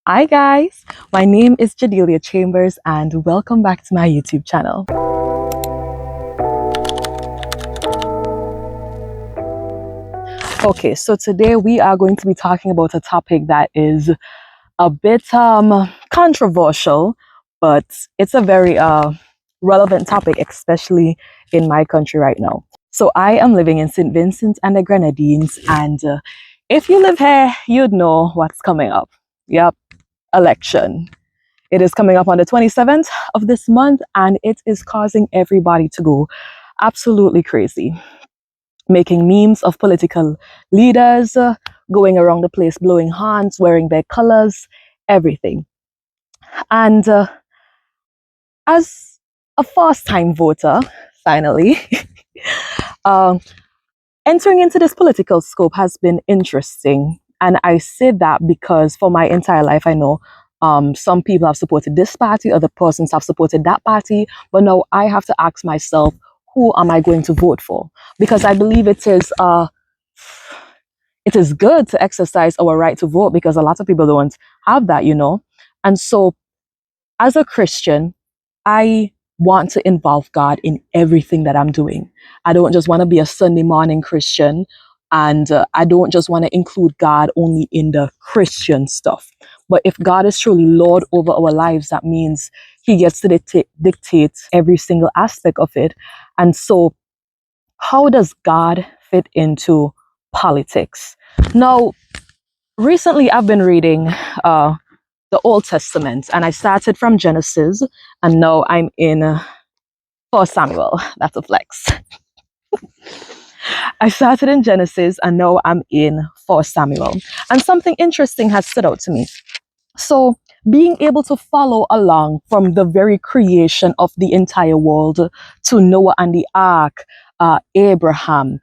Hi guys, my name is Jaydealeah Chambers and welcome back to my YouTube channel. Okay, so today we are going to be talking about a topic that is a bit controversial, but it's a very relevant topic, especially in my country right now. So I am living in St. Vincent and the Grenadines, and if you live here, you'd know what's coming up. Yep, election. It is coming up on the 27th of this month, and it is causing everybody to go absolutely crazy, making memes of political leaders, going around the place blowing horns, wearing their colors, everything. And as a first time voter, finally, um, entering into this political scope has been interesting. And I say that because for my entire life, I know some people have supported this party, other persons have supported that party. But now I have to ask myself, who am I going to vote for? Because I believe it is good to exercise our right to vote because a lot of people don't have that, you know. And so as a Christian, I want to involve God in everything that I'm doing. I don't just want to be a Sunday morning Christian, and I don't just want to include God only in the Christian stuff. But if God is truly Lord over our lives, that means He gets to dictate every single aspect of it. And so, how does God fit into politics? Now, recently I've been reading the Old Testament, and I started from Genesis, and now I'm in 1 Samuel. That's a flex. I started in Genesis, and now I'm in 1 Samuel. And something interesting has stood out to me. So, being able to follow along from the very creation of the entire world to Noah and the ark, Abraham,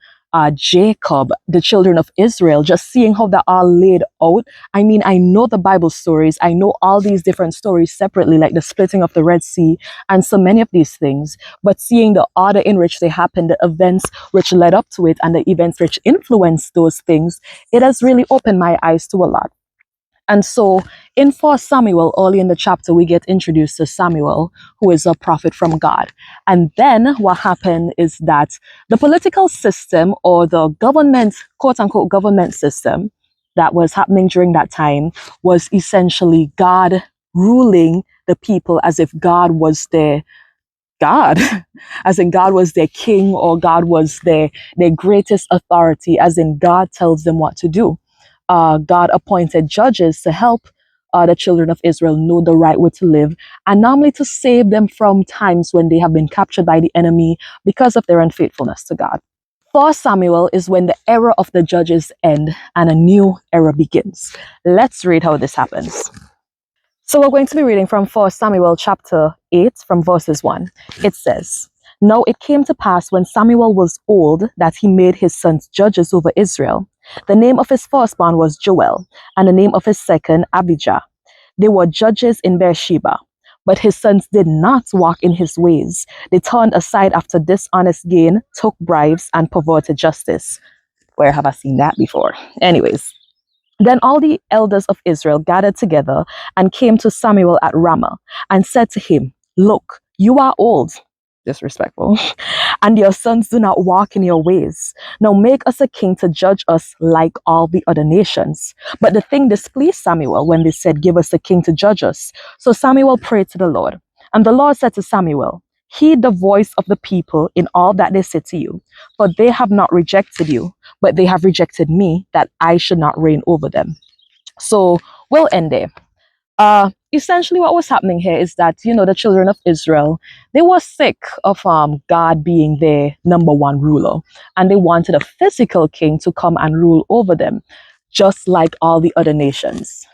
Jacob, the children of Israel, just seeing how they're all laid out. I mean, I know the Bible stories. I know all these different stories separately, like the splitting of the Red Sea and so many of these things. But seeing the order in which they happened, the events which led up to it, and the events which influenced those things, it has really opened my eyes to a lot. And so in 1 Samuel, early in the chapter, we get introduced to Samuel, who is a prophet from God. And then what happened is that the political system, or the government, quote unquote, government system that was happening during that time, was essentially God ruling the people as if God was their God, as in God was their king, or God was their greatest authority, as in God tells them what to do. God appointed judges to help the children of Israel know the right way to live, and normally to save them from times when they have been captured by the enemy because of their unfaithfulness to God. 1 Samuel is when the era of the judges end and a new era begins. Let's read how this happens. So we're going to be reading from 1 Samuel chapter 8 from verses 1. It says, "Now it came to pass when Samuel was old that he made his sons judges over Israel. The name of his firstborn was Joel, and the name of his second Abijah. They were judges in Beersheba. But his sons did not walk in his ways. They turned aside after dishonest gain, took bribes, and perverted justice." Where have I seen that before? Anyways. Then all the elders of Israel gathered together and came to Samuel at Ramah and said to him, "Look, you are old," disrespectful, "and your sons do not walk in your ways. Now make us a king to judge us like all the other nations." But the thing displeased Samuel when they said, "Give us a king to judge us." So Samuel prayed to the Lord. And the Lord said to Samuel, "Heed the voice of the people in all that they say to you, for they have not rejected you, but they have rejected me, that I should not reign over them." So we'll end there. Essentially what was happening here is that, you know, the children of Israel, they were sick of God being their number one ruler, and they wanted a physical king to come and rule over them, just like all the other nations.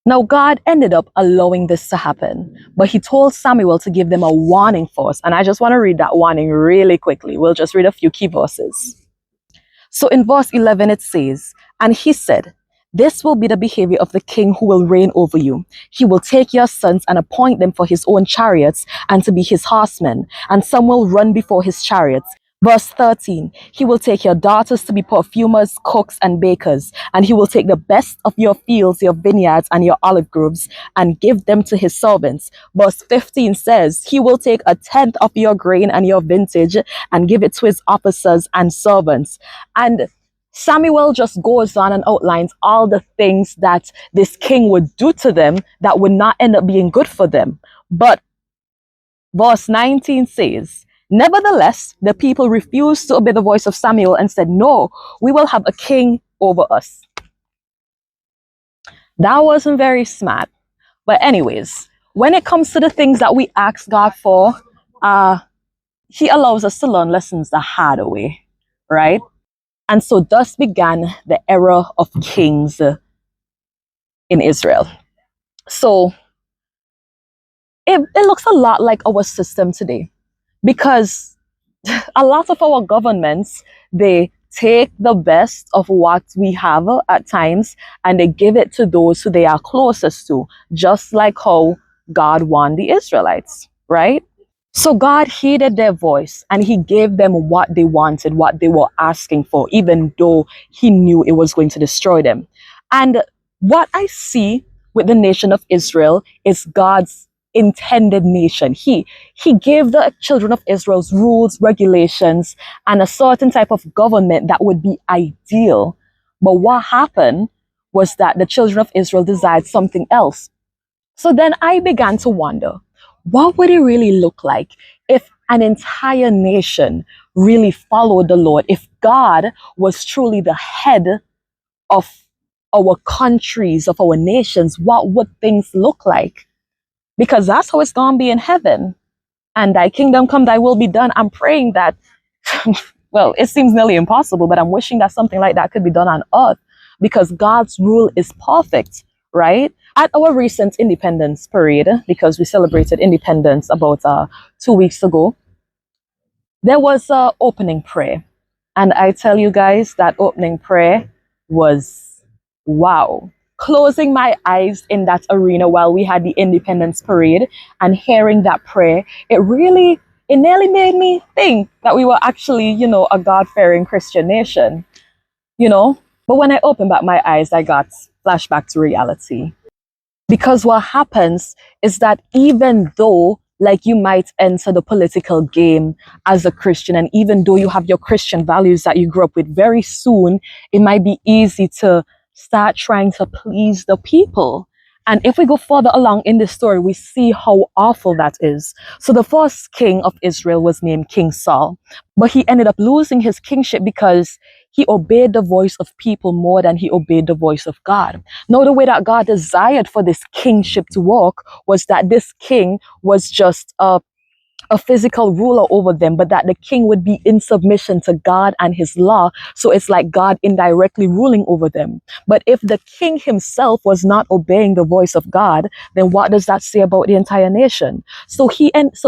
Now, God ended up allowing this to happen, but he told Samuel to give them a warning first. And I just want to read that warning really quickly. We'll just read a few key verses. So in verse 11, it says, "And he said, this will be the behavior of the king who will reign over you. He will take your sons and appoint them for his own chariots and to be his horsemen, and some will run before his chariots, Verse 13, he will take your daughters to be perfumers, cooks, and bakers, and he will take the best of your fields, your vineyards, and your olive groves, and give them to his servants. Verse 15 says, he will take a tenth of your grain and your vintage and give it to his officers and servants. And Samuel just goes on and outlines all the things that this king would do to them that would not end up being good for them. But verse 19 says, nevertheless, the people refused to obey the voice of Samuel and said, no, we will have a king over us. That wasn't very smart. But anyways, when it comes to the things that we ask God for, he allows us to learn lessons the hard way, right? And so thus began the era of kings in Israel. So it looks a lot like our system today, because a lot of our governments, they take the best of what we have at times and they give it to those who they are closest to, just like how God won the Israelites, right? So God heeded their voice and he gave them what they wanted, what they were asking for, even though he knew it was going to destroy them. And what I see with the nation of Israel is God's intended nation. He gave the children of Israel's rules, regulations, and a certain type of government that would be ideal. But what happened was that the children of Israel desired something else. So then I began to wonder, what would it really look like if an entire nation really followed the Lord? If God was truly the head of our countries, of our nations, what would things look like? Because that's how it's going to be in heaven. And thy kingdom come, thy will be done. I'm praying that, well, it seems nearly impossible, but I'm wishing that something like that could be done on earth, because God's rule is perfect, right? At our recent independence parade, because we celebrated independence about 2 weeks ago, there was an opening prayer. And I tell you guys, that opening prayer was wow. Closing my eyes in that arena while we had the independence parade and hearing that prayer, it nearly made me think that we were actually, a God-fearing Christian nation, you know. But when I opened back my eyes, I got flashback to reality. Because what happens is that even though, like, you might enter the political game as a Christian, and even though you have your Christian values that you grew up with, very soon it might be easy to start trying to please the people. And if we go further along in this story, we see how awful that is. So the first king of Israel was named King Saul, but he ended up losing his kingship because he obeyed the voice of people more than he obeyed the voice of God. Now, the way that God desired for this kingship to work was that this king was just a physical ruler over them, but that the king would be in submission to God and his law. So it's like God indirectly ruling over them. But if the king himself was not obeying the voice of God, then what does that say about the entire nation? So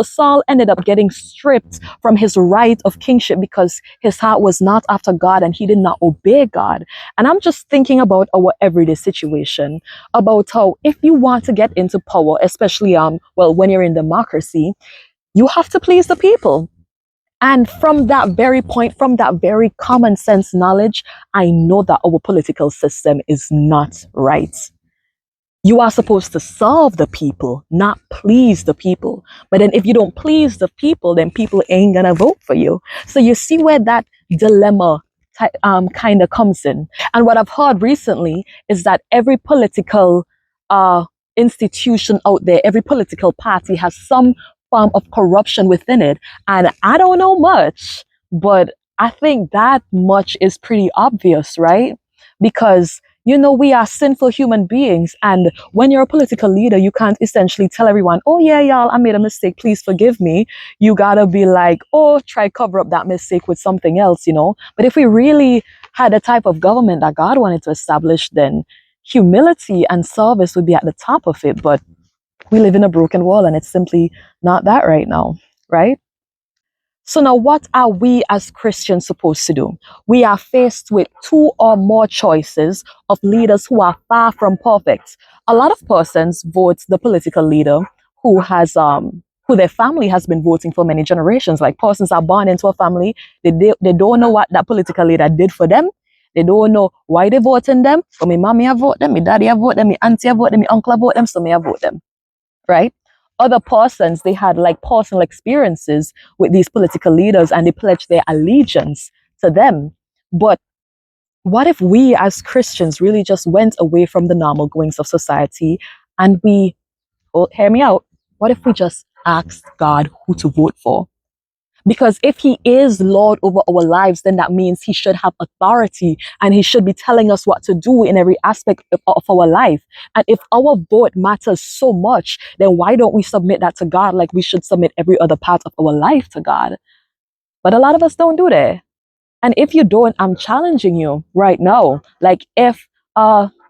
Saul ended up getting stripped from his right of kingship because his heart was not after God and he did not obey God. And I'm just thinking about our everyday situation, about how if you want to get into power, especially when you're in democracy, you have to please the people. And from that very point, from that very common sense knowledge, I know that our political system is not right. You are supposed to serve the people, not please the people. But then if you don't please the people, then people ain't gonna vote for you. So you see where that dilemma kind of comes in. And what I've heard recently is that every political institution out there, every political party has some form of corruption within it. And I don't know much, but I think that much is pretty obvious, right? Because we are sinful human beings. And when you're a political leader, you can't essentially tell everyone, oh, yeah, y'all, I made a mistake. Please forgive me. You got to be like, oh, try cover up that mistake with something else, But if we really had a type of government that God wanted to establish, then humility and service would be at the top of it. But we live in a broken world and it's simply not that right now, right? So now what are we as Christians supposed to do? We are faced with two or more choices of leaders who are far from perfect. A lot of persons vote the political leader who has who their family has been voting for many generations. Like persons are born into a family, they don't know what that political leader did for them. They don't know why they voting them. So my mommy have vote them, my daddy have vote them, my auntie have vote them, my uncle have vote them, so me have vote them. Right? Other persons, they had like personal experiences with these political leaders and they pledged their allegiance to them. But what if we as Christians really just went away from the normal goings of society and we, oh, hear me out, what if we just asked God who to vote for? Because if he is Lord over our lives, then that means he should have authority and he should be telling us what to do in every aspect of our life. And if our vote matters so much, then why don't we submit that to God like we should submit every other part of our life to God? But a lot of us don't do that. And if you don't, I'm challenging you right now. Like if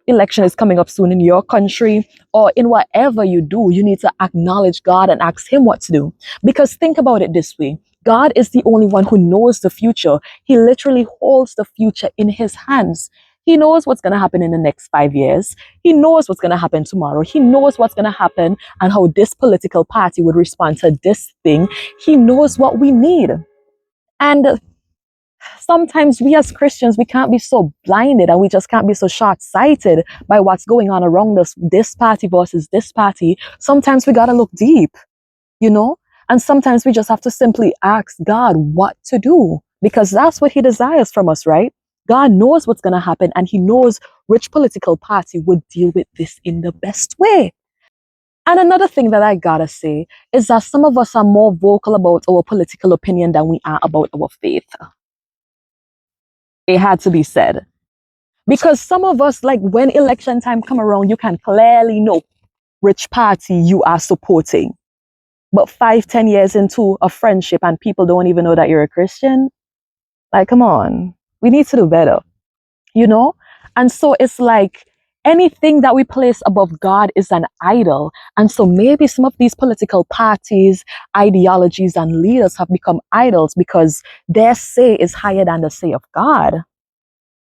election is coming up soon in your country or in whatever you do, you need to acknowledge God and ask him what to do. Because think about it this way. God is the only one who knows the future. He literally holds the future in his hands. He knows what's going to happen in the next 5 years. He knows what's going to happen tomorrow. He knows what's going to happen and how this political party would respond to this thing. He knows what we need. And sometimes we as Christians, we can't be so blinded and we just can't be so short-sighted by what's going on around us, this party versus this party. Sometimes we got to look deep, you know? And sometimes we just have to simply ask God what to do because that's what he desires from us, right? God knows what's going to happen and he knows which political party would deal with this in the best way. And another thing that I gotta say is that some of us are more vocal about our political opinion than we are about our faith. It had to be said. Because some of us, like when election time come around, you can clearly know which party you are supporting. But 5-10 years into a friendship and people don't even know that you're a Christian, like, come on, we need to do better, you know? And so it's like anything that we place above God is an idol. And so maybe some of these political parties, ideologies, and leaders have become idols because their say is higher than the say of God.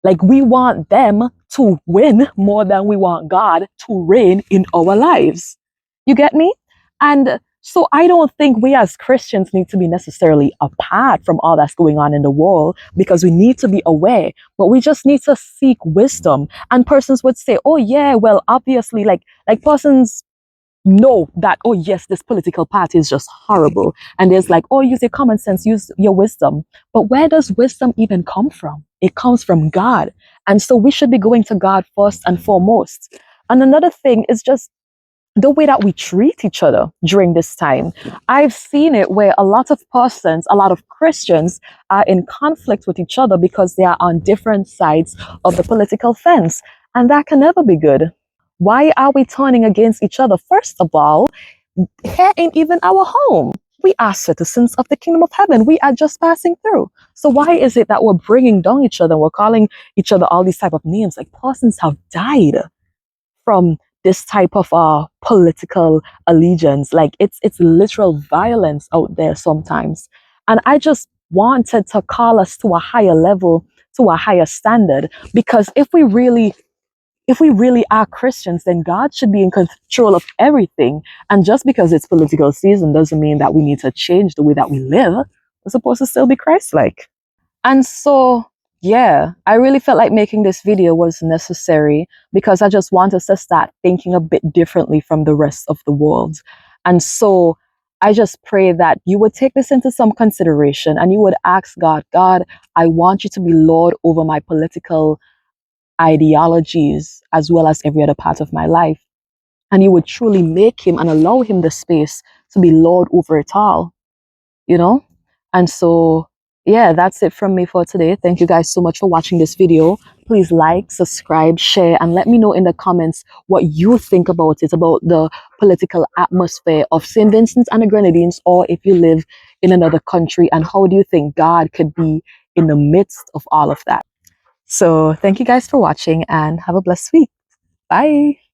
Like we want them to win more than we want God to reign in our lives. You get me? And so I don't think we as Christians need to be necessarily apart from all that's going on in the world because we need to be aware, but we just need to seek wisdom. And persons would say, oh yeah, well, obviously like persons know that, oh yes, this political party is just horrible. And there's like, oh, use your common sense, use your wisdom. But where does wisdom even come from? It comes from God. And so we should be going to God first and foremost. And another thing is just the way that we treat each other during this time. I've seen it where a lot of persons, a lot of Christians are in conflict with each other because they are on different sides of the political fence. And that can never be good. Why are we turning against each other? First of all, here ain't even our home. We are citizens of the kingdom of heaven. We are just passing through. So why is it that we're bringing down each other? We're calling each other all these type of names. Like persons have died from this type of political allegiance. Like it's literal violence out there sometimes. And I just wanted to call us to a higher level, to a higher standard, because if we really are Christians, then God should be in control of everything. And just because it's political season doesn't mean that we need to change the way that we live. We're supposed to still be Christ-like. And so, yeah, I really felt like making this video was necessary because I just want us to start thinking a bit differently from the rest of the world. And so I just pray that you would take this into some consideration and you would ask God, God, I want you to be Lord over my political ideologies as well as every other part of my life. And you would truly make him and allow him the space to be Lord over it all, you know? And so, yeah, that's it from me for today. Thank you guys so much for watching this video. Please like, subscribe, share, and let me know in the comments what you think about it, about the political atmosphere of St. Vincent and the Grenadines, or if you live in another country, and how do you think God could be in the midst of all of that? So thank you guys for watching and have a blessed week. Bye.